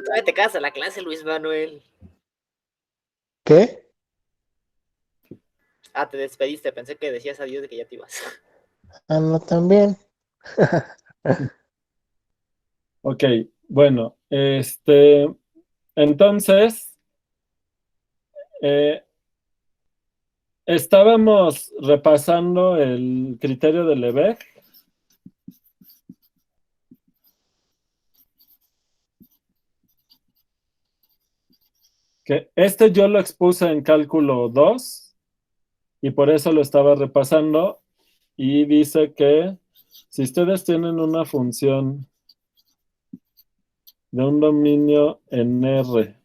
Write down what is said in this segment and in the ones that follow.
todavía te quedas a la clase, Luis Manuel. ¿Qué? Ah, te despediste, pensé que decías adiós de que ya te ibas. Ah, no, también. Ok, bueno, entonces, eh, estábamos repasando el criterio de Lebesgue. Que yo lo expuse en cálculo 2 y por eso lo estaba repasando y dice que si ustedes tienen una función de un dominio en R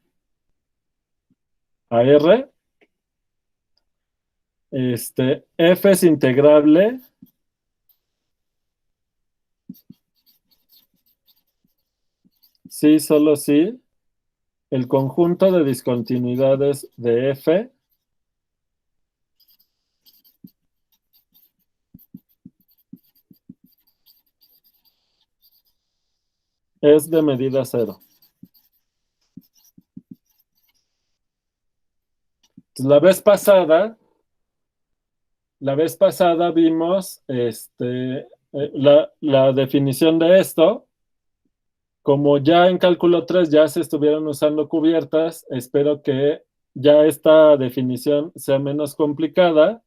a R, f es integrable sí, solo sí, el conjunto de discontinuidades de f es de medida cero. Entonces, la vez pasada vimos la definición de esto. Como ya en cálculo 3 ya se estuvieron usando cubiertas, espero que ya esta definición sea menos complicada.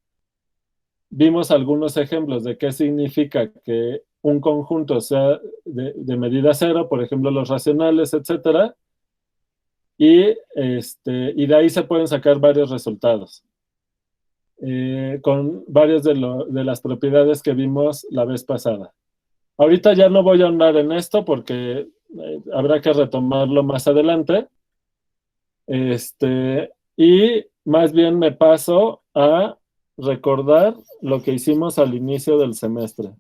Vimos algunos ejemplos de qué significa que un conjunto sea de medida cero, por ejemplo, los racionales, etcétera. Y de ahí se pueden sacar varios resultados, con varias de las propiedades que vimos la vez pasada. Ahorita ya no voy a ahondar en esto porque habrá que retomarlo más adelante. Y más bien me paso a recordar lo que hicimos al inicio del semestre.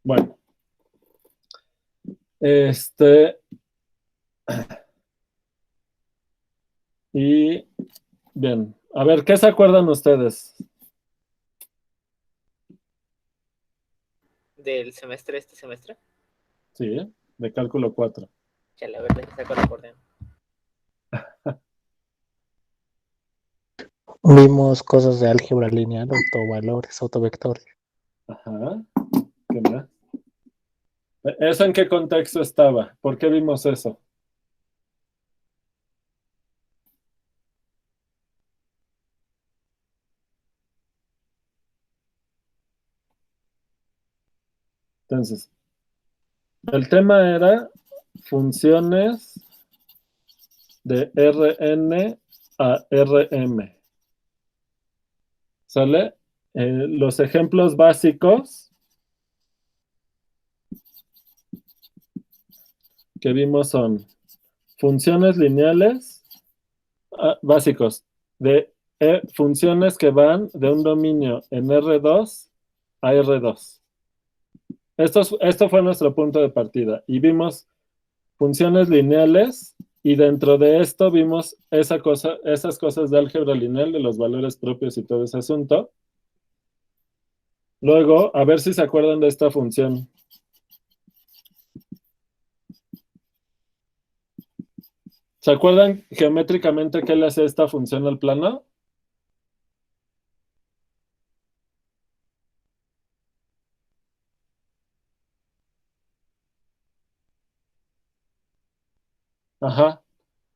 Bueno, y bien, a ver, ¿qué se acuerdan ustedes? ¿Del semestre, este semestre? Sí, de cálculo 4. Chale, a ver, déjame sacar el acordeón. Vimos cosas de álgebra lineal, autovalores, autovectores. Ajá, ¿qué más? ¿Eso en qué contexto estaba? ¿Por qué vimos eso? Entonces, el tema era funciones de Rn a Rm. ¿Sale? Los ejemplos básicos que vimos son funciones lineales básicos de funciones que van de un dominio en R2 a R2. Esto fue nuestro punto de partida y vimos funciones lineales y dentro de esto vimos esas cosas de álgebra lineal, de los valores propios y todo ese asunto. Luego, a ver si se acuerdan de esta función. ¿Se acuerdan geométricamente qué le hace esta función al plano? Ajá.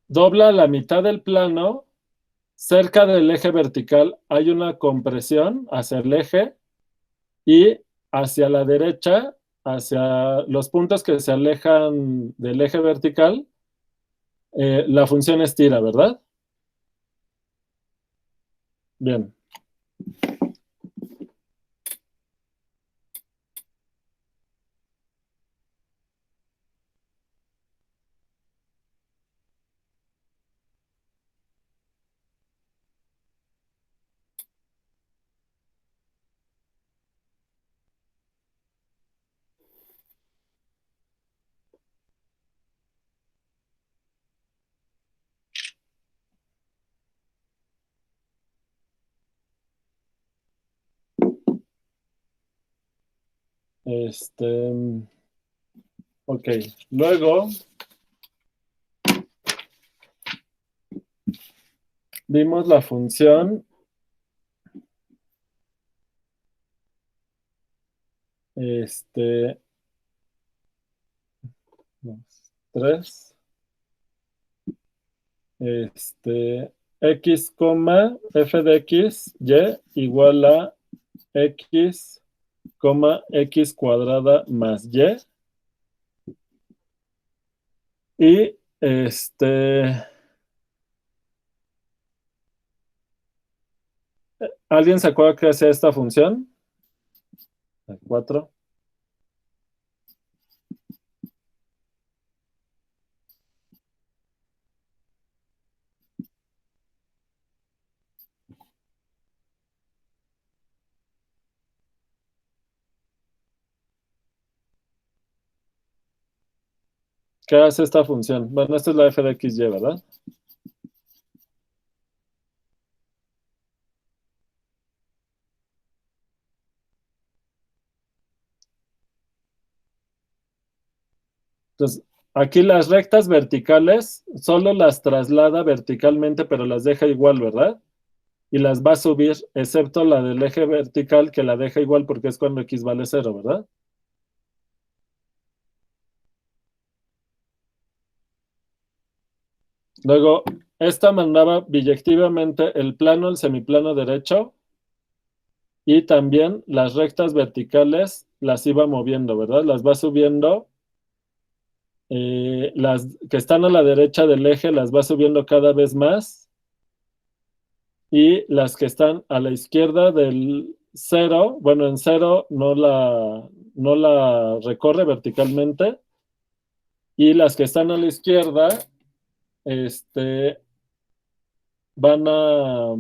Dobla la mitad del plano. Cerca del eje vertical hay una compresión hacia el eje y hacia la derecha, hacia los puntos que se alejan del eje vertical, la función estira, ¿verdad? Bien. Ok, luego vimos la función dos, tres, x, f de x, y igual a x, x cuadrada más y. Y ¿alguien se acuerda qué hacía esta función? 4. ¿Qué hace esta función? Bueno, esta es la f de x, y, ¿verdad? Entonces, aquí las rectas verticales solo las traslada verticalmente, pero las deja igual, ¿verdad? Y las va a subir, excepto la del eje vertical, que la deja igual porque es cuando x vale 0, ¿verdad? Luego, esta mandaba biyectivamente el plano, el semiplano derecho, y también las rectas verticales las iba moviendo, ¿verdad? Las va subiendo. Las que están a la derecha del eje las va subiendo cada vez más. Y las que están a la izquierda del 0, bueno, en 0 no la recorre verticalmente. Y las que están a la izquierda, van a,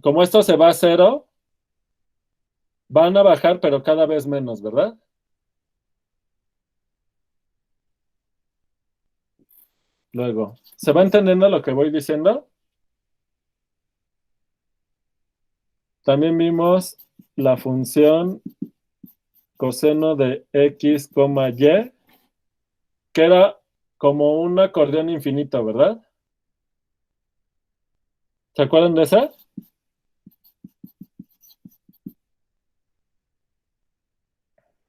como esto se va a 0, van a bajar, pero cada vez menos, ¿verdad? Luego, ¿se va entendiendo lo que voy diciendo? También vimos la función coseno de x, y, que era como un acordeón infinito, ¿verdad? ¿Se acuerdan de esa?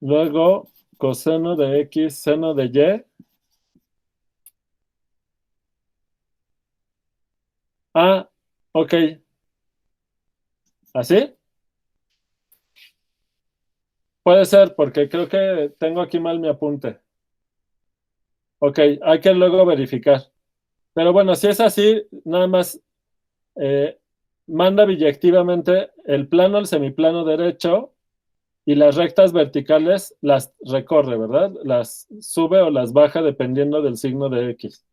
Luego, coseno de x, seno de y. Ah, ok. ¿Así? Puede ser, porque creo que tengo aquí mal mi apunte. Ok, hay que luego verificar. Pero bueno, si es así, nada más eh, manda biyectivamente el plano al semiplano derecho y las rectas verticales las recorre, ¿verdad? Las sube o las baja dependiendo del signo de x.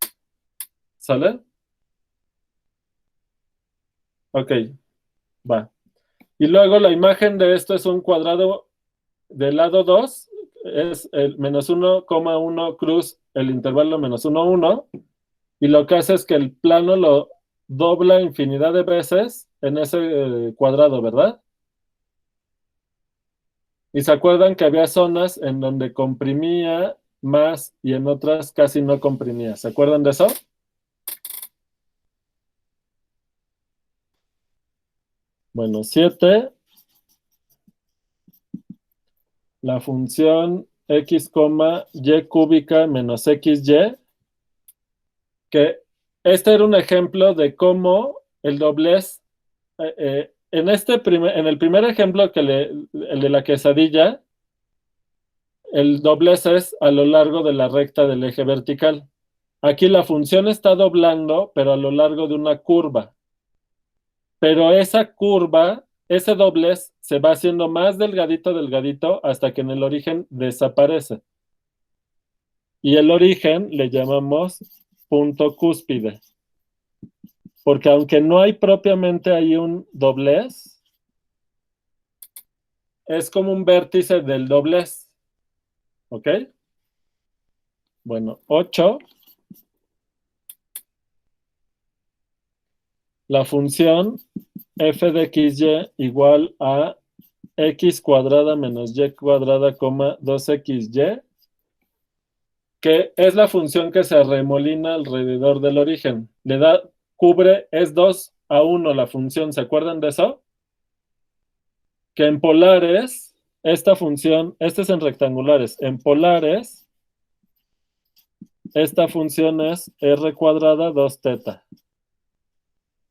¿Sale? Ok, va. Y luego la imagen de esto es un cuadrado del lado 2, es el menos 1,1 cruz el intervalo menos 1, 1, y lo que hace es que el plano lo dobla infinidad de veces en ese cuadrado, ¿verdad? Y se acuerdan que había zonas en donde comprimía más y en otras casi no comprimía. ¿Se acuerdan de eso? Bueno, 7, la función x, y cúbica menos xy, que este era un ejemplo de cómo el doblez, en el primer ejemplo el de la quesadilla, el doblez es a lo largo de la recta del eje vertical. Aquí la función está doblando, pero a lo largo de una curva. Pero esa curva, ese doblez, se va haciendo más delgadito, delgadito, hasta que en el origen desaparece. Y el origen le llamamos punto cúspide. Porque aunque no hay propiamente ahí un doblez, es como un vértice del doblez. ¿Ok? Bueno, 8. La función f de xy igual a x cuadrada menos y cuadrada, 2xy, que es la función que se arremolina alrededor del origen. Cubre, es 2-1 la función, ¿se acuerdan de eso? Que en polares, esta función, este es en rectangulares, en polares, esta función es r cuadrada 2θ.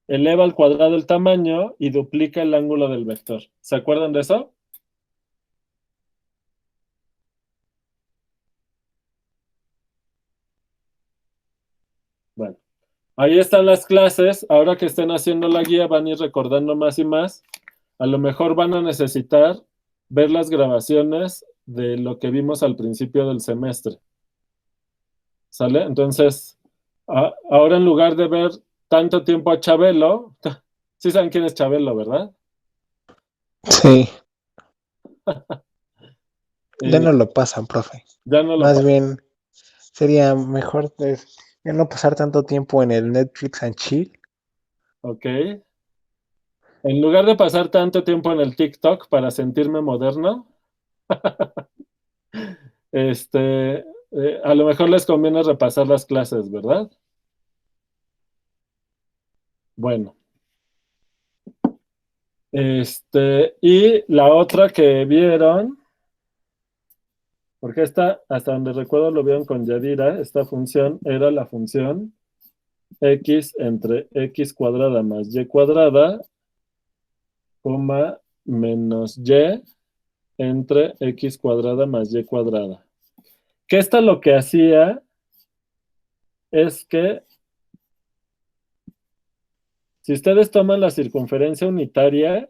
Eleva al cuadrado el tamaño y duplica el ángulo del vector. ¿Se acuerdan de eso? Bueno, ahí están las clases. Ahora que estén haciendo la guía van a ir recordando más y más. A lo mejor van a necesitar ver las grabaciones de lo que vimos al principio del semestre. ¿Sale? Entonces, ahora en lugar de ver tanto tiempo a Chabelo, sí saben quién es Chabelo, ¿verdad? Sí, ya no lo pasan, profe. Ya no lo Más pasan. bien, sería mejor ya no pasar tanto tiempo en el Netflix and chill. Ok. En lugar de pasar tanto tiempo en el TikTok para sentirme moderno, a lo mejor les conviene repasar las clases, ¿verdad? Bueno. Y la otra que vieron, porque esta, hasta donde recuerdo lo vieron con Yadira, esta función era la función x entre x cuadrada más y cuadrada, menos y entre x cuadrada más y cuadrada. Que esta lo que hacía es que si ustedes toman la circunferencia unitaria,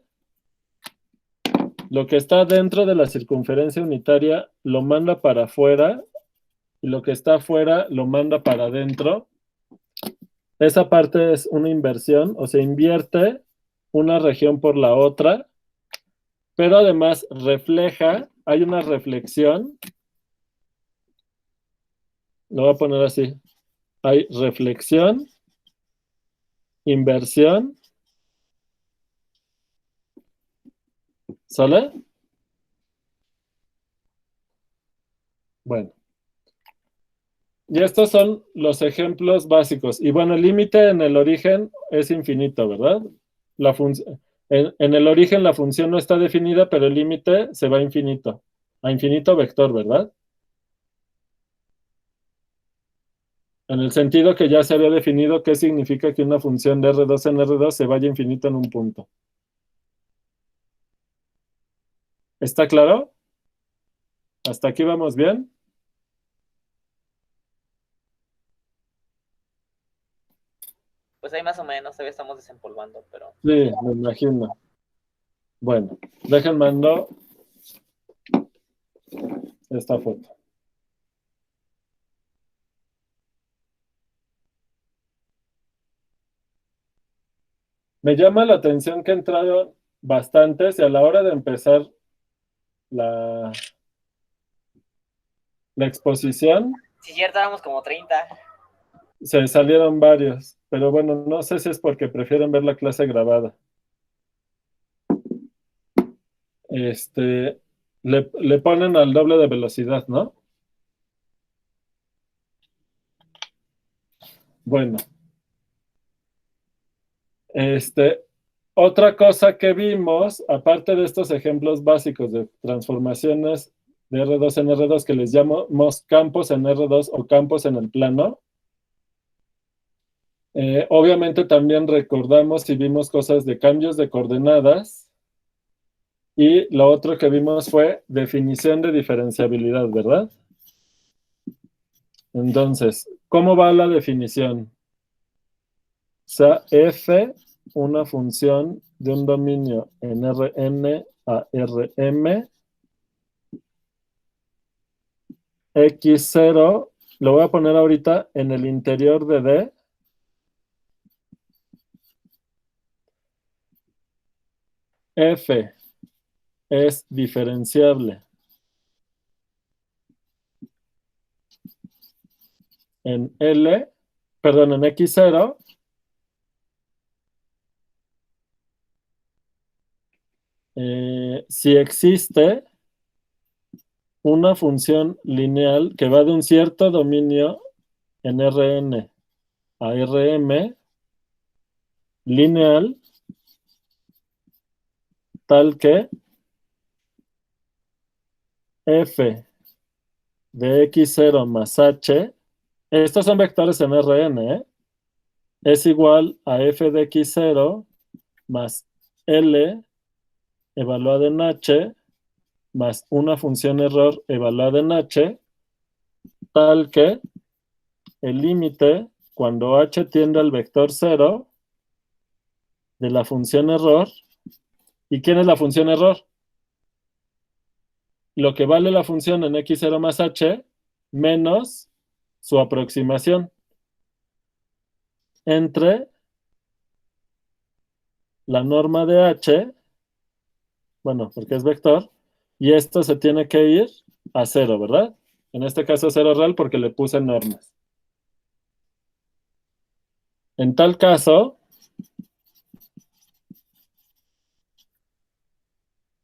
lo que está dentro de la circunferencia unitaria lo manda para afuera y lo que está afuera lo manda para adentro. Esa parte es una inversión, o se invierte una región por la otra, pero además hay una reflexión. Lo voy a poner así. Hay reflexión, inversión, ¿sale? Bueno. Y estos son los ejemplos básicos. Y bueno, el límite en el origen es infinito, ¿verdad? En el origen la función no está definida, pero el límite se va a infinito vector, ¿verdad? En el sentido que ya se había definido qué significa que una función de R2 en R2 se vaya infinito en un punto. ¿Está claro? ¿Hasta aquí vamos bien? Pues ahí más o menos, todavía estamos desempolvando, pero... Sí, me imagino. Bueno, déjenme mando esta foto. Me llama la atención que entraron bastantes y a la hora de empezar la exposición Sí, cierto, éramos como 30. se salieron varios, pero bueno, no sé si es porque prefieren ver la clase grabada. Le ponen al doble de velocidad, ¿no? Bueno. Otra cosa que vimos, aparte de estos ejemplos básicos de transformaciones de R2 en R2, que les llamamos campos en R2 o campos en el plano, obviamente también recordamos y vimos cosas de cambios de coordenadas, y lo otro que vimos fue definición de diferenciabilidad, ¿verdad? Entonces, ¿cómo va la definición? O sea, f, una función de un dominio en Rn a Rm, x0, lo voy a poner ahorita en el interior de D, f es diferenciable en L, perdón, en x0, si existe una función lineal que va de un cierto dominio en Rn a Rm lineal tal que f de x0 más h, estos son vectores en Rn, es igual a f de x0 más L evaluada en H más una función error evaluada en H, tal que el límite cuando H tiende al vector 0 de la función error. ¿Y quién es la función error? Lo que vale la función en x0 más H menos su aproximación entre la norma de H, bueno, porque es vector, y esto se tiene que ir a 0, ¿verdad? En este caso 0 real porque le puse normas. En tal caso,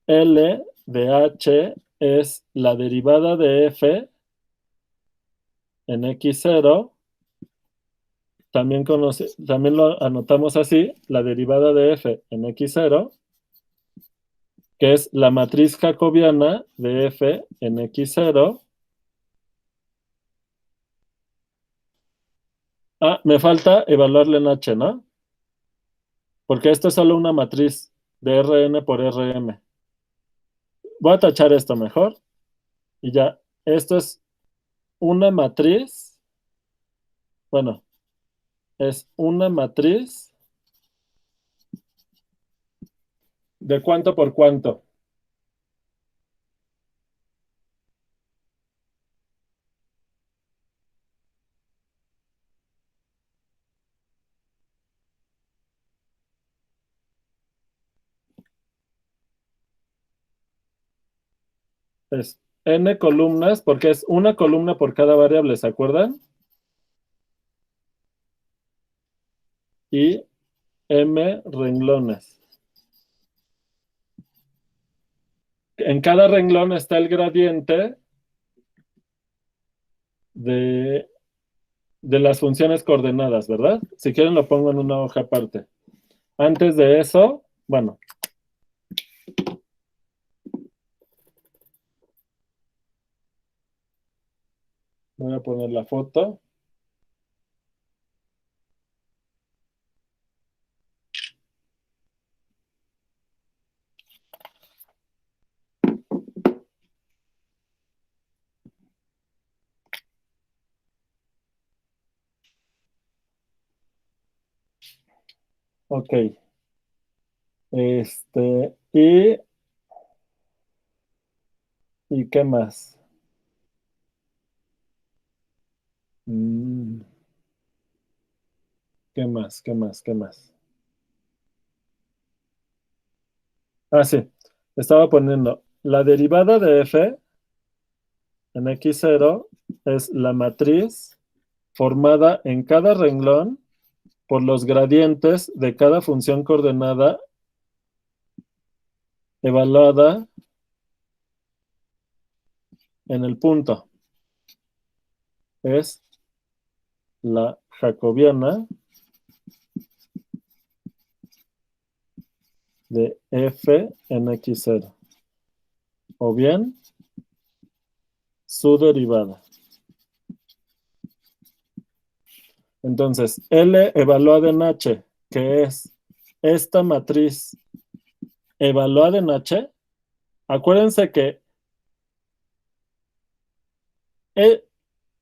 L de H es la derivada de f en x0, también lo anotamos así, la derivada de f en x0, que es la matriz jacobiana de f en x0. Ah, me falta evaluarla en H, ¿no? Porque esto es solo una matriz de Rn por Rm. Voy a tachar esto mejor. Y ya, esto es una matriz. Bueno, es una matriz de cuánto por cuánto. Es n columnas, porque es una columna por cada variable, ¿se acuerdan? Y m renglones. En cada renglón está el gradiente de las funciones coordenadas, ¿verdad? Si quieren lo pongo en una hoja aparte. Antes de eso, bueno. Voy a poner la foto. Ok. ¿Y qué más? Mm, ¿Qué más? ¿Qué más? ¿Qué más? Ah, sí. Estaba poniendo la derivada de f en x0 es la matriz formada en cada renglón por los gradientes de cada función coordenada evaluada en el punto. Es la jacobiana de f en x0. O bien su derivada. Entonces, L evaluada en H, que es esta matriz evaluada en H, acuérdense que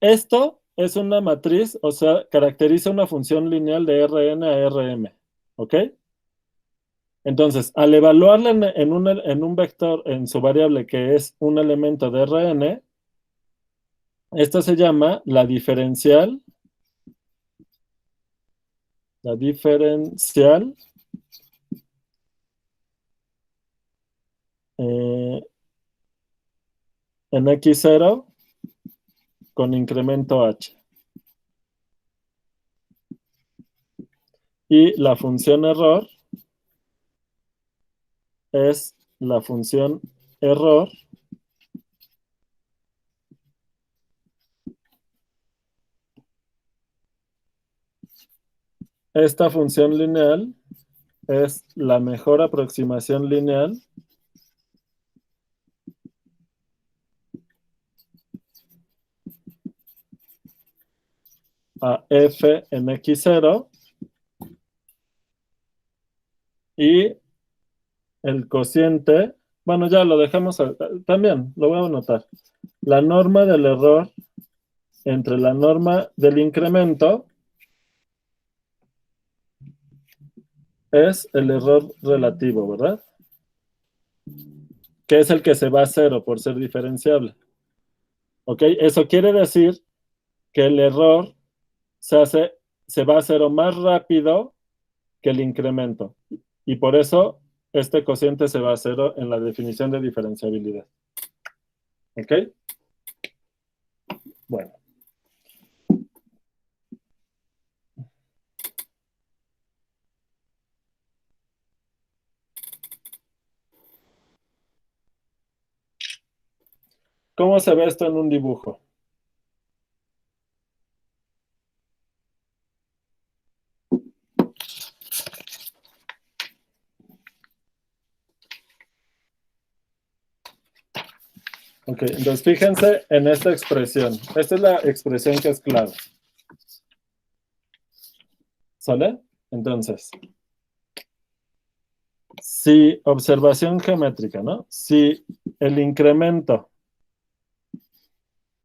esto es una matriz, o sea, caracteriza una función lineal de Rn a Rm, ¿ok? Entonces, al evaluarla en un vector, en su variable que es un elemento de Rn, esto se llama la diferencial eh, en x0 con incremento h. Y la función error es la función error esta función lineal es la mejor aproximación lineal a f en x0 y el cociente, bueno, ya lo dejamos, también lo voy a anotar. La norma del error entre la norma del incremento es el error relativo, ¿verdad? Que es el que se va a cero por ser diferenciable. ¿Ok? Eso quiere decir que el error se va a cero más rápido que el incremento. Y por eso este cociente se va a cero en la definición de diferenciabilidad. ¿Ok? Bueno. ¿Cómo se ve esto en un dibujo? Ok, entonces fíjense en esta expresión. Esta es la expresión que es clave. ¿Sale? Entonces, si observación geométrica, ¿no? Si el incremento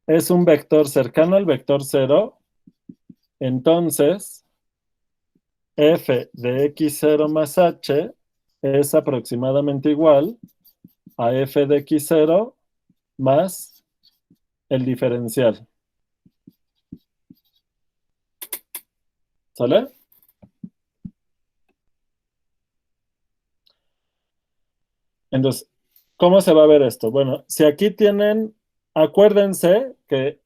es un vector cercano al vector 0, entonces f de x0 más h es aproximadamente igual a f de x0 más el diferencial. ¿Sale? Entonces, ¿cómo se va a ver esto? Bueno, si aquí tienen, acuérdense que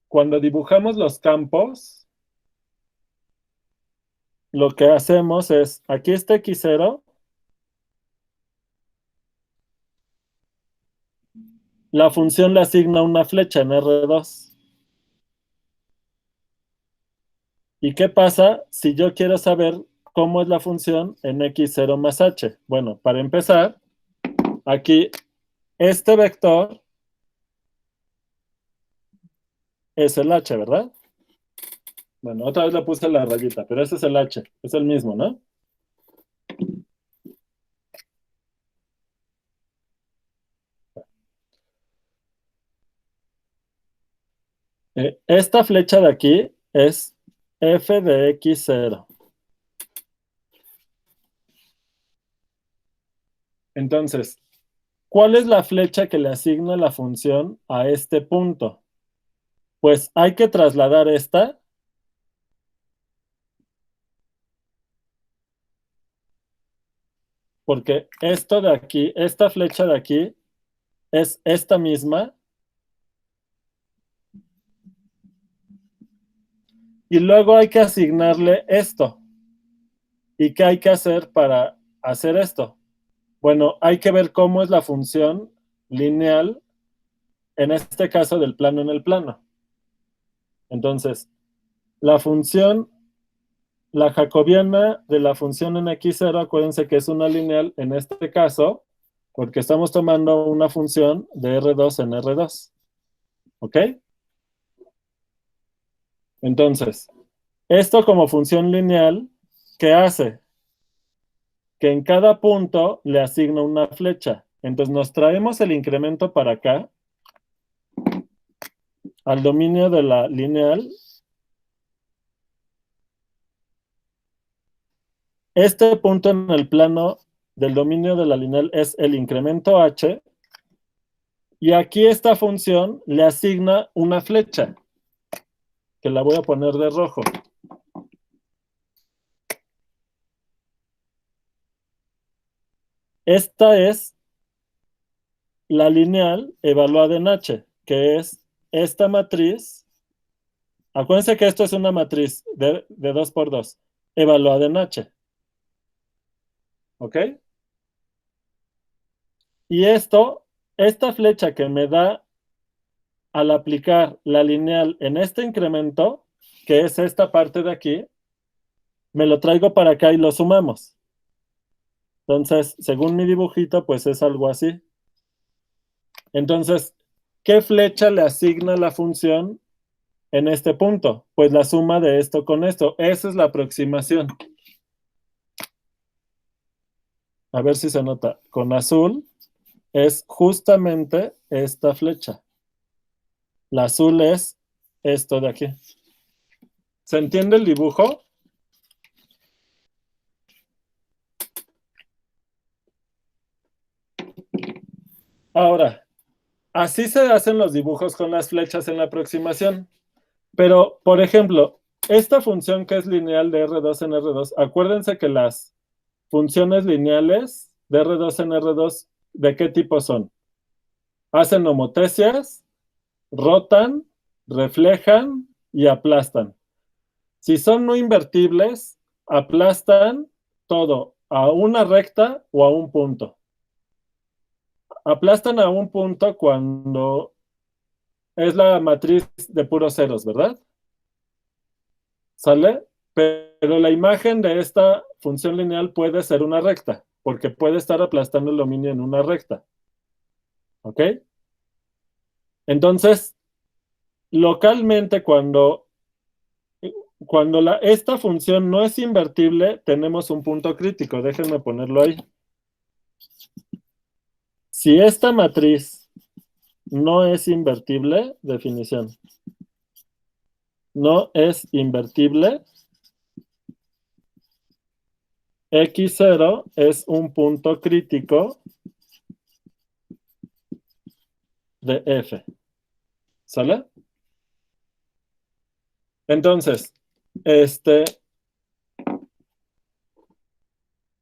cuando dibujamos los campos, lo que hacemos es, aquí está x0, la función le asigna una flecha en R2. ¿Y qué pasa si yo quiero saber cómo es la función en x0 más h? Bueno, para empezar, aquí este vector es el h, ¿verdad? Bueno, otra vez le puse la rayita, pero ese es el h, es el mismo, ¿no? Esta flecha de aquí es f de x0. Entonces, ¿cuál es la flecha que le asigna la función a este punto? Pues hay que trasladar esta porque esto de aquí, esta flecha de aquí es esta misma. Y luego hay que asignarle esto. ¿Y qué hay que hacer para hacer esto? Bueno, hay que ver cómo es la función lineal, en este caso del plano en el plano. Entonces, la función, la jacobiana de la función en x0, acuérdense que es una lineal en este caso, porque estamos tomando una función de R2 en R2. ¿Ok? Entonces, esto como función lineal, ¿qué hace? Que en cada punto le asigna una flecha. Entonces nos traemos el incremento para acá, al dominio de la lineal. Este punto en el plano del dominio de la lineal es el incremento h, y aquí esta función le asigna una flecha, que la voy a poner de rojo. Esta es la lineal evaluada en h, que es esta matriz. Acuérdense que esto es una matriz de 2 por 2, evaluada en h. ¿Ok? Y esta flecha que me da al aplicar la lineal en este incremento, que es esta parte de aquí, me lo traigo para acá y lo sumamos. Entonces, según mi dibujito, pues es algo así. Entonces, ¿qué flecha le asigna la función en este punto? Pues la suma de esto con esto. Esa es la aproximación. A ver si se nota. Con azul es justamente esta flecha. La azul es esto de aquí. ¿Se entiende el dibujo? Ahora, así se hacen los dibujos con las flechas en la aproximación. Pero, por ejemplo, esta función que es lineal de R2 en R2, acuérdense que las funciones lineales de R2 en R2, ¿de qué tipo son? Hacen homotecias, rotan, reflejan y aplastan. Si son no invertibles, aplastan todo a una recta o a un punto. Aplastan a un punto cuando es la matriz de puros ceros, ¿verdad? ¿Sale? Pero la imagen de esta función lineal puede ser una recta, porque puede estar aplastando el dominio en una recta. ¿Ok? Entonces, localmente, cuando esta función no es invertible, tenemos un punto crítico. Déjenme ponerlo ahí. Si esta matriz no es invertible, definición, no es invertible, X0 es un punto crítico de F. ¿Sale? Entonces,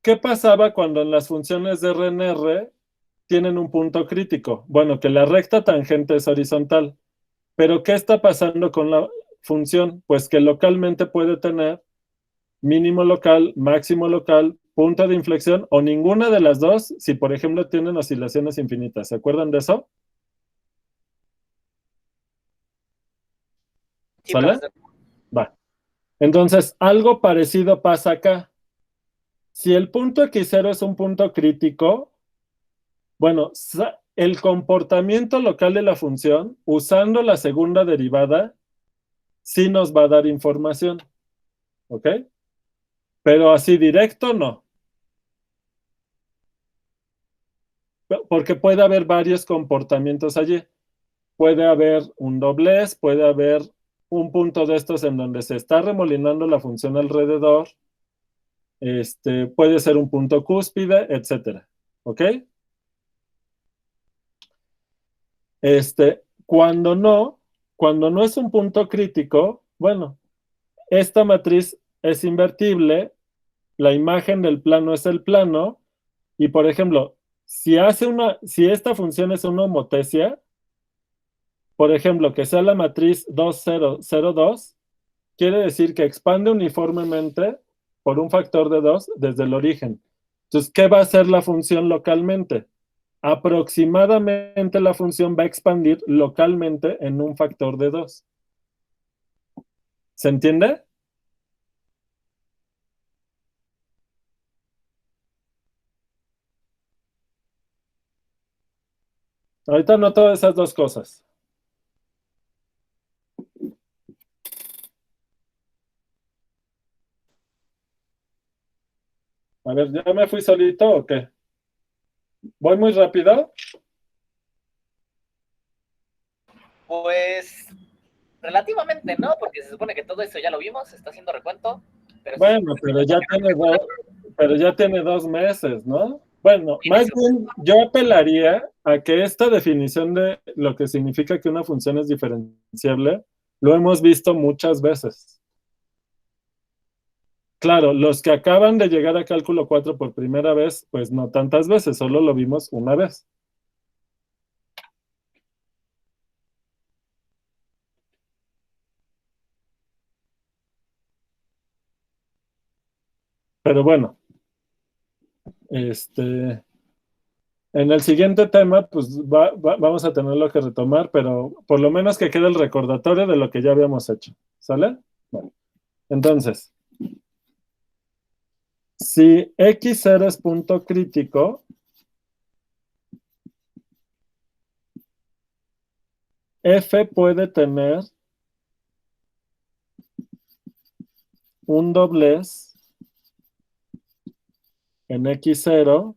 ¿qué pasaba cuando en las funciones de RNR tienen un punto crítico? Bueno, que la recta tangente es horizontal. Pero ¿qué está pasando con la función? Pues que localmente puede tener mínimo local, máximo local, punto de inflexión o ninguna de las dos si, por ejemplo, tienen oscilaciones infinitas. ¿Se acuerdan de eso? Sí, ¿Sale? profesor. Va. Entonces, algo parecido pasa acá. Si el punto X0 es un punto crítico, bueno, el comportamiento local de la función, usando la segunda derivada, sí nos va a dar información. ¿Ok? Pero así directo no. Porque puede haber varios comportamientos allí. Puede haber un doblez, puede haber un punto de estos en donde se está remolinando la función alrededor. Puede ser un punto cúspide, etcétera. ¿Ok? Cuando no es un punto crítico, bueno, esta matriz es invertible, la imagen del plano es el plano, y por ejemplo, si esta función es una homotecia, por ejemplo, que sea la matriz 2002, quiere decir que expande uniformemente por un factor de 2 desde el origen. Entonces, ¿qué va a hacer la función localmente? Aproximadamente la función va a expandir localmente en un factor de 2. ¿Se entiende? Ahorita noto esas dos cosas. A ver, ¿ya me fui solito o qué? ¿Voy muy rápido? Pues relativamente no, porque se supone que todo eso ya lo vimos, se está haciendo recuento, pero se Bueno, supone que lo que no pero ya tiene 2 meses, ¿no? Bueno, tiene más su- bien yo apelaría a que esta definición de lo que significa que una función es diferenciable, lo hemos visto muchas veces. Claro, los que acaban de llegar a cálculo 4 por primera vez, pues no tantas veces, solo lo vimos una vez. Pero bueno, este, En el siguiente tema, pues vamos a tenerlo que retomar, pero por lo menos que quede el recordatorio de lo que ya habíamos hecho. ¿Sale? Bueno, entonces, si x0 es punto crítico, f puede tener un doblez en x0,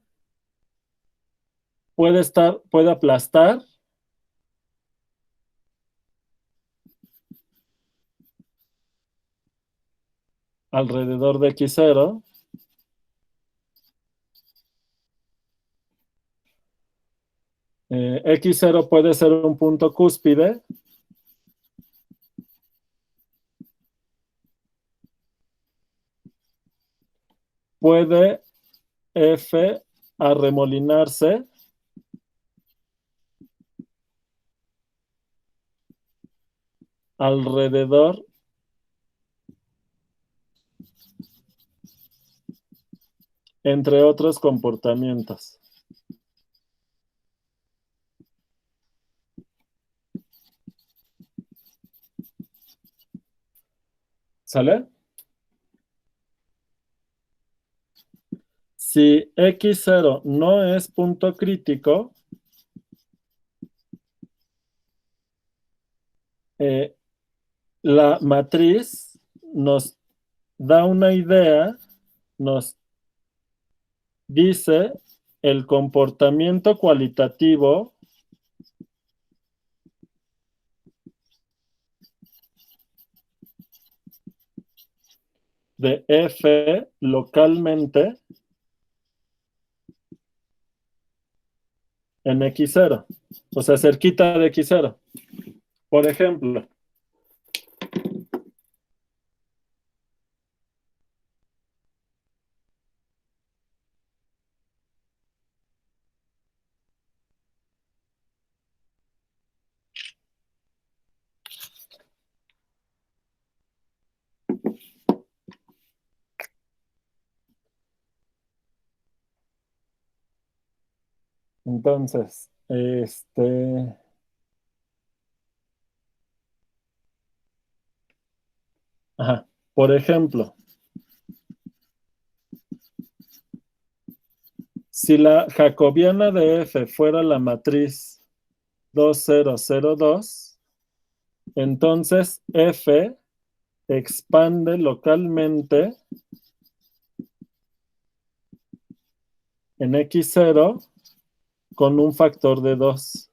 puede aplastar alrededor de x0. X0 puede ser un punto cúspide. Puede F arremolinarse alrededor entre otros comportamientos. ¿Sale? Si x0 no es punto crítico, la matriz nos da una idea, nos dice el comportamiento cualitativo de f localmente en x0, o sea, cerquita de x0. Por ejemplo, entonces, por ejemplo, si la jacobiana de f fuera la matriz 2002, entonces f expande localmente en x0 con un factor de 2.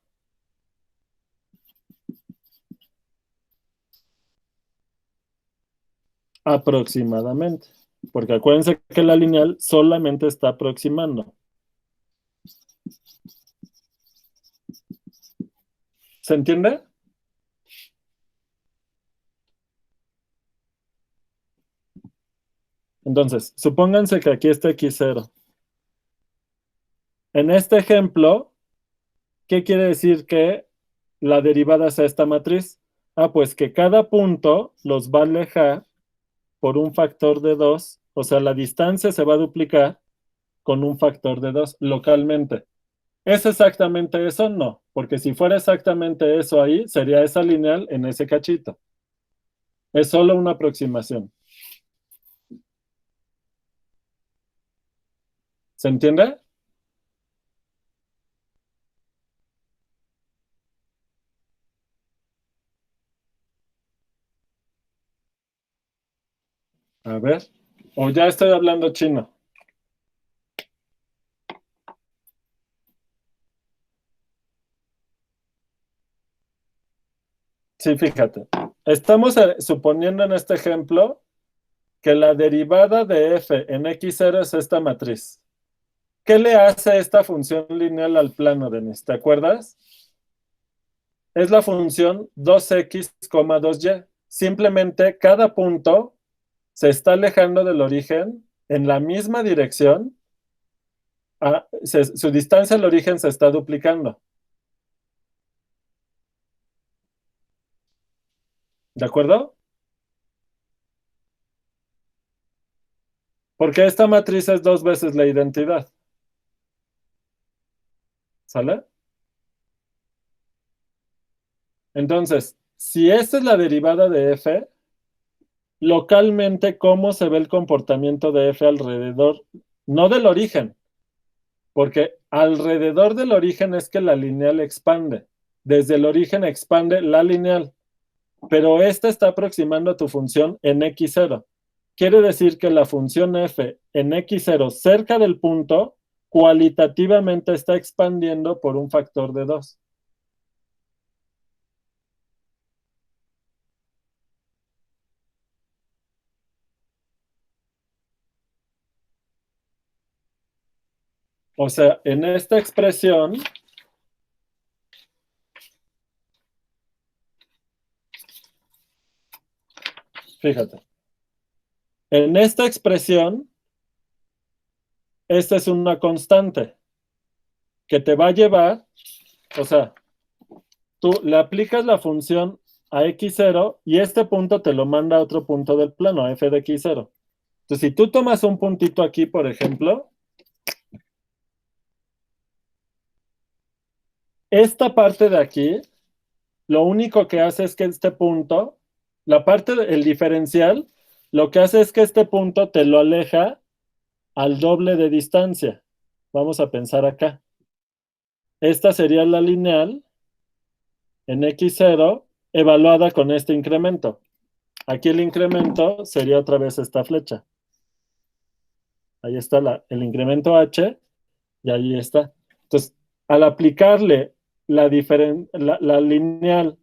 Aproximadamente. Porque acuérdense que la lineal solamente está aproximando. ¿Se entiende? Entonces, supónganse que aquí está x0. En este ejemplo, ¿qué quiere decir que la derivada sea esta matriz? Pues que cada punto los va a alejar por un factor de 2, o sea, la distancia se va a duplicar con un factor de 2 localmente. ¿Es exactamente eso? No, porque si fuera exactamente eso ahí, sería esa lineal en ese cachito. Es solo una aproximación. ¿Se entiende? A ver. O ya estoy hablando chino. Sí, fíjate. Estamos suponiendo en este ejemplo que la derivada de f en x0 es esta matriz. ¿Qué le hace esta función lineal al plano, Denis? ¿Te acuerdas? Es la función 2x, 2y. Simplemente cada punto se está alejando del origen en la misma dirección. Su distancia al origen se está duplicando. ¿De acuerdo? Porque esta matriz es 2 veces la identidad. ¿Sale? Entonces, si esta es la derivada de f, localmente, ¿cómo se ve el comportamiento de f alrededor? No del origen, porque alrededor del origen es que la lineal expande. Desde el origen expande la lineal, pero esta está aproximando a tu función en x0. Quiere decir que la función f en x0 cerca del punto cualitativamente está expandiendo por un factor de 2. O sea, en esta expresión, fíjate, en esta expresión, esta es una constante que te va a llevar, o sea, tú le aplicas la función a x0 y este punto te lo manda a otro punto del plano, a f de x0. Entonces, si tú tomas un puntito aquí, por ejemplo, esta parte de aquí, lo único que hace es que este punto, la parte del diferencial, lo que hace es que este punto te lo aleja al doble de distancia. Vamos a pensar acá. Esta sería la lineal en x0 evaluada con este incremento. Aquí el incremento sería otra vez esta flecha. Ahí está el incremento h y ahí está. Entonces, al aplicarle la lineal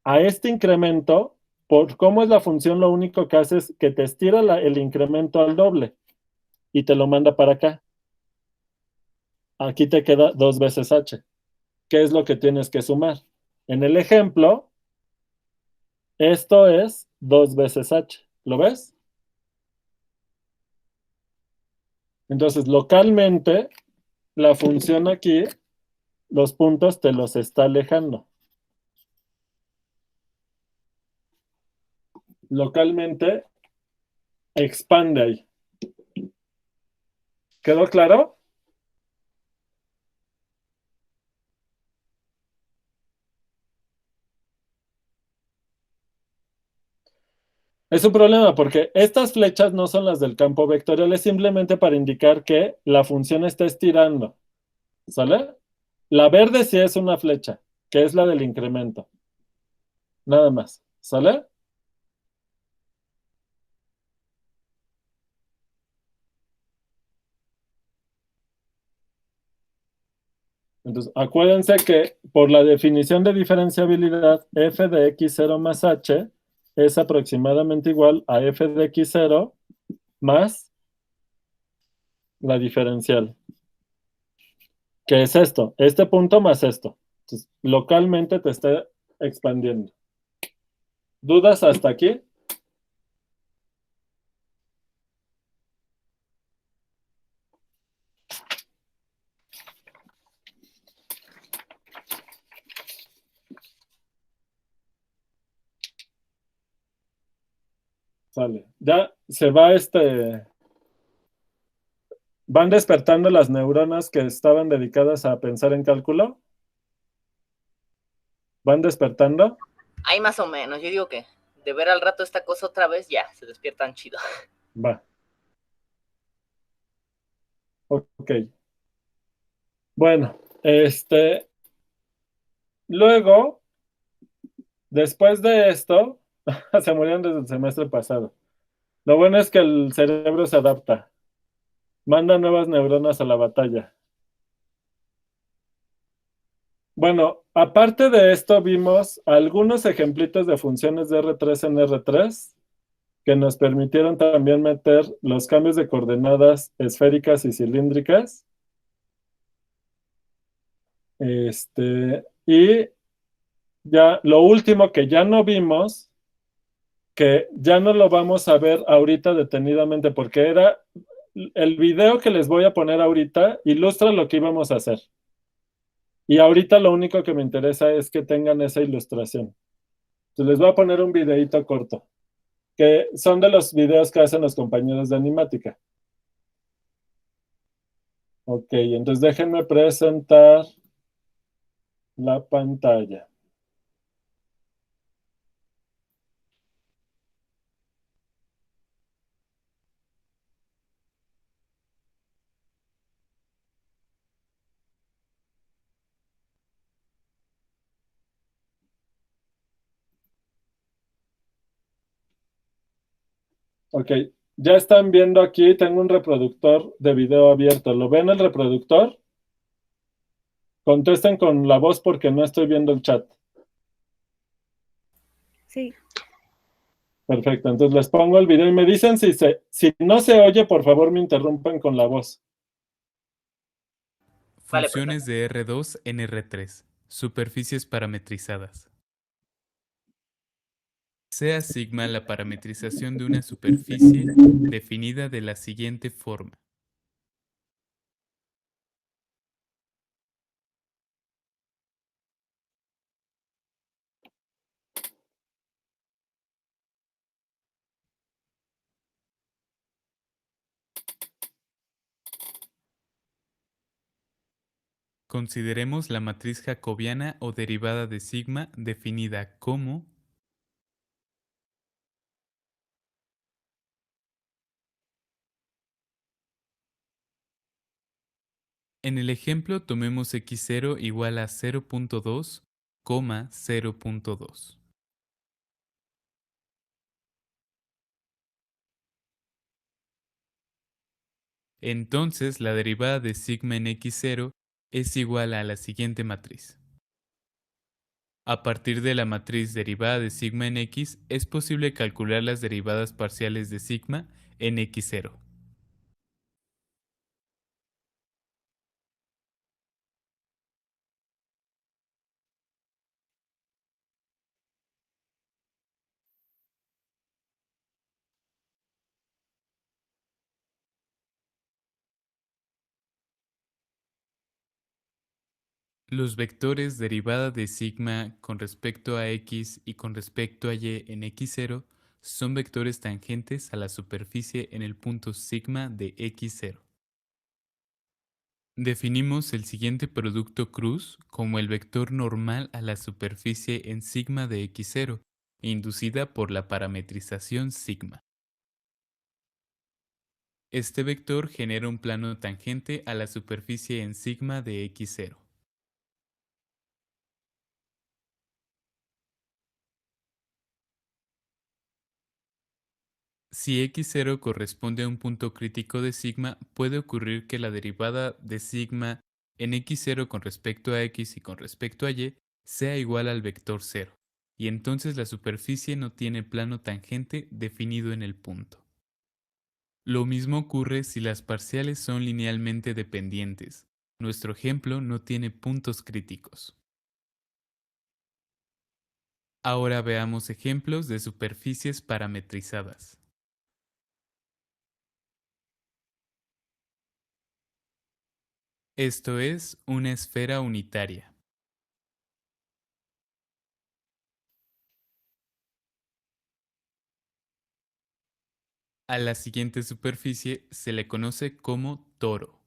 a este incremento, por cómo es la función, lo único que hace es que te estira el incremento al doble y te lo manda para acá. Aquí te queda 2 veces h. ¿Qué es lo que tienes que sumar? En el ejemplo, esto es 2 veces h. ¿Lo ves? Entonces, localmente, la función aquí, los puntos te los está alejando. Localmente, expande ahí. ¿Quedó claro? Es un problema porque estas flechas no son las del campo vectorial, es simplemente para indicar que la función está estirando. ¿Sale? La verde sí es una flecha, que es la del incremento. Nada más. ¿Sale? Entonces, acuérdense que por la definición de diferenciabilidad, f de x0 más h es aproximadamente igual a f de x0 más la diferencial. ¿Qué es esto? Este punto más esto. Entonces, localmente te está expandiendo. ¿Dudas hasta aquí? Sale. Ya se va van despertando las neuronas que estaban dedicadas a pensar en cálculo. ¿Van despertando? Ahí más o menos, yo digo que de ver al rato esta cosa otra vez, ya, se despiertan chido. Va. Ok. Bueno, luego, después de esto, se murieron desde el semestre pasado. Lo bueno es que el cerebro se adapta. Manda nuevas neuronas a la batalla. Bueno, aparte de esto, vimos algunos ejemplitos de funciones de R3 en R3 que nos permitieron también meter los cambios de coordenadas esféricas y cilíndricas. Y ya lo último que ya no vimos, que ya no lo vamos a ver ahorita detenidamente, porque era el video que les voy a poner ahorita, ilustra lo que íbamos a hacer. Y ahorita lo único que me interesa es que tengan esa ilustración. Entonces les voy a poner un videito corto, que son de los videos que hacen los compañeros de Animática. Ok, entonces déjenme presentar la pantalla. Ok, ya están viendo aquí, tengo un reproductor de video abierto. ¿Lo ven el reproductor? Contesten con la voz porque no estoy viendo el chat. Sí. Perfecto, entonces les pongo el video y me dicen si no se oye, por favor me interrumpen con la voz. Vale, Funciones de R2 en R3. Superficies parametrizadas. Sea sigma la parametrización de una superficie definida de la siguiente forma. Consideremos la matriz jacobiana o derivada de sigma definida como en el ejemplo tomemos x0 igual a 0.2, 0.2. Entonces la derivada de sigma en x0 es igual a la siguiente matriz. A partir de la matriz derivada de sigma en x, es posible calcular las derivadas parciales de sigma en x0. Los vectores derivada de sigma con respecto a x y con respecto a y en x0 son vectores tangentes a la superficie en el punto sigma de x0. Definimos el siguiente producto cruz como el vector normal a la superficie en sigma de x0, inducida por la parametrización sigma. Este vector genera un plano tangente a la superficie en sigma de x0. Si x0 corresponde a un punto crítico de sigma, puede ocurrir que la derivada de sigma en x0 con respecto a x y con respecto a y sea igual al vector 0, y entonces la superficie no tiene plano tangente definido en el punto. Lo mismo ocurre si las parciales son linealmente dependientes. Nuestro ejemplo no tiene puntos críticos. Ahora veamos ejemplos de superficies parametrizadas. Esto es una esfera unitaria. A la siguiente superficie se le conoce como toro.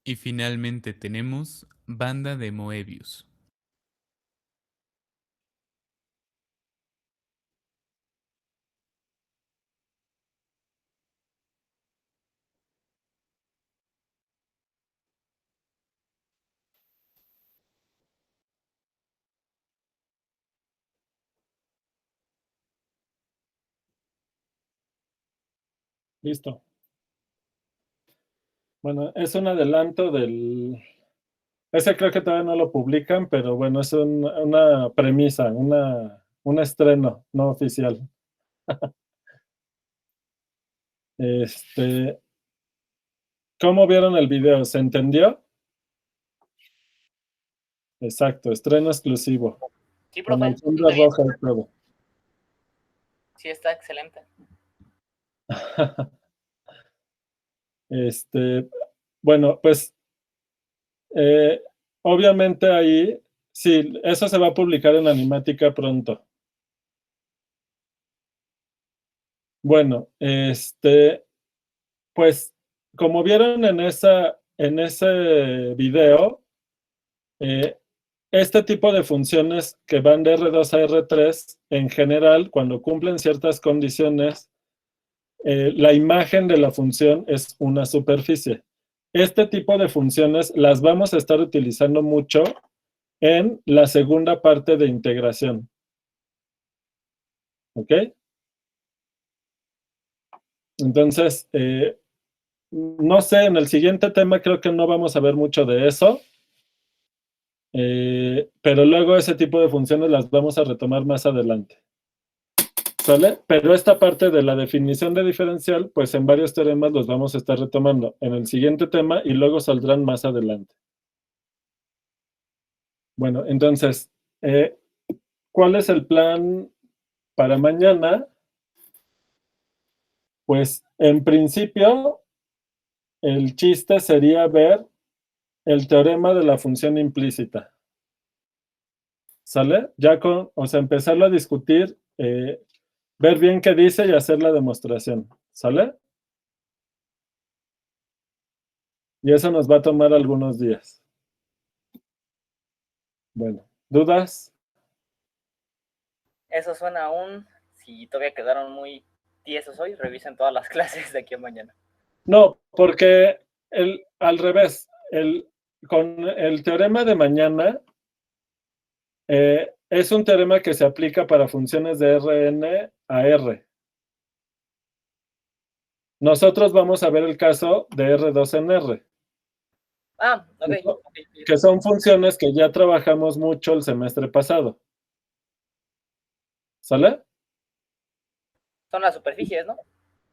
Y finalmente tenemos banda de Moebius. Listo. Bueno, es un adelanto del... Ese creo que todavía no lo publican, pero bueno, es una premisa, un estreno no oficial. ¿Cómo vieron el video? ¿Se entendió? Exacto, estreno exclusivo. Sí, Con profe. alfombra roja y todo. Sí, está excelente. Bueno, pues obviamente ahí, sí, eso se va a publicar en Animática pronto. Bueno, pues, como vieron en ese video, este tipo de funciones que van de R2 a R3, en general, cuando cumplen ciertas condiciones, la imagen de la función es una superficie. Este tipo de funciones las vamos a estar utilizando mucho en la segunda parte de integración. ¿Ok? Entonces, no sé, en el siguiente tema creo que no vamos a ver mucho de eso. Pero luego ese tipo de funciones las vamos a retomar más adelante. ¿Sale? Pero esta parte de la definición de diferencial, pues en varios teoremas los vamos a estar retomando en el siguiente tema y luego saldrán más adelante. Bueno, entonces, ¿cuál es el plan para mañana? Pues en principio, el chiste sería ver el teorema de la función implícita. ¿Sale? Ya o sea, empezarlo a discutir, ver bien qué dice y hacer la demostración. ¿Sale? Y eso nos va a tomar algunos días. Bueno, ¿dudas? Eso suena aún. Si todavía quedaron muy tiesos hoy, revisen todas las clases de aquí a mañana. No, porque al revés, con el teorema de mañana, es un teorema que se aplica para funciones de Rn a R. Nosotros vamos a ver el caso de R2 en R. Ah, ok. Que son funciones que ya trabajamos mucho el semestre pasado. ¿Sale? Son las superficies, ¿no?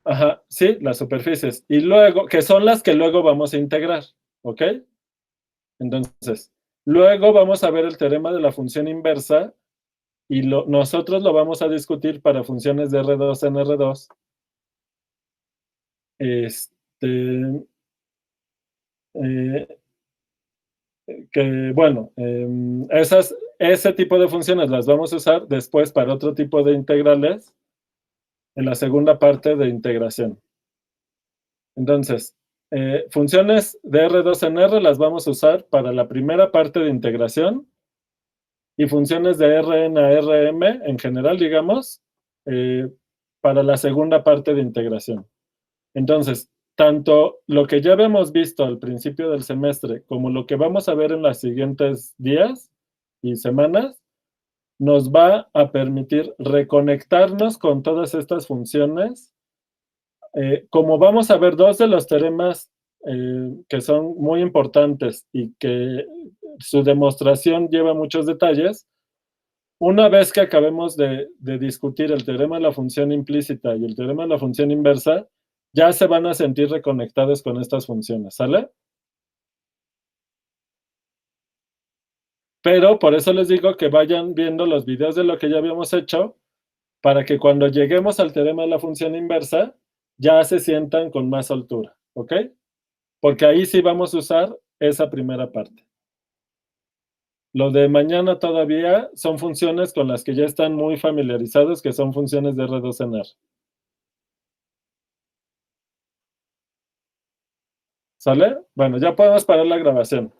Ajá, sí, las superficies. Y luego, que son las que luego vamos a integrar, ¿ok? Entonces, luego vamos a ver el teorema de la función inversa y nosotros lo vamos a discutir para funciones de R2 en R2. Que bueno, ese tipo de funciones las vamos a usar después para otro tipo de integrales en la segunda parte de integración. Entonces, funciones de R2 en R las vamos a usar para la primera parte de integración y funciones de Rn a Rm en general, digamos, para la segunda parte de integración. Entonces, tanto lo que ya habíamos visto al principio del semestre como lo que vamos a ver en los siguientes días y semanas, nos va a permitir reconectarnos con todas estas funciones. Como vamos a ver dos de los teoremas que son muy importantes y que su demostración lleva muchos detalles, una vez que acabemos de discutir el teorema de la función implícita y el teorema de la función inversa, ya se van a sentir reconectados con estas funciones, ¿sale? Pero por eso les digo que vayan viendo los videos de lo que ya habíamos hecho, para que cuando lleguemos al teorema de la función inversa, ya se sientan con más soltura, ¿ok? Porque ahí sí vamos a usar esa primera parte. Lo de mañana todavía son funciones con las que ya están muy familiarizados, que son funciones de R2 en R. ¿Sale? Bueno, ya podemos parar la grabación.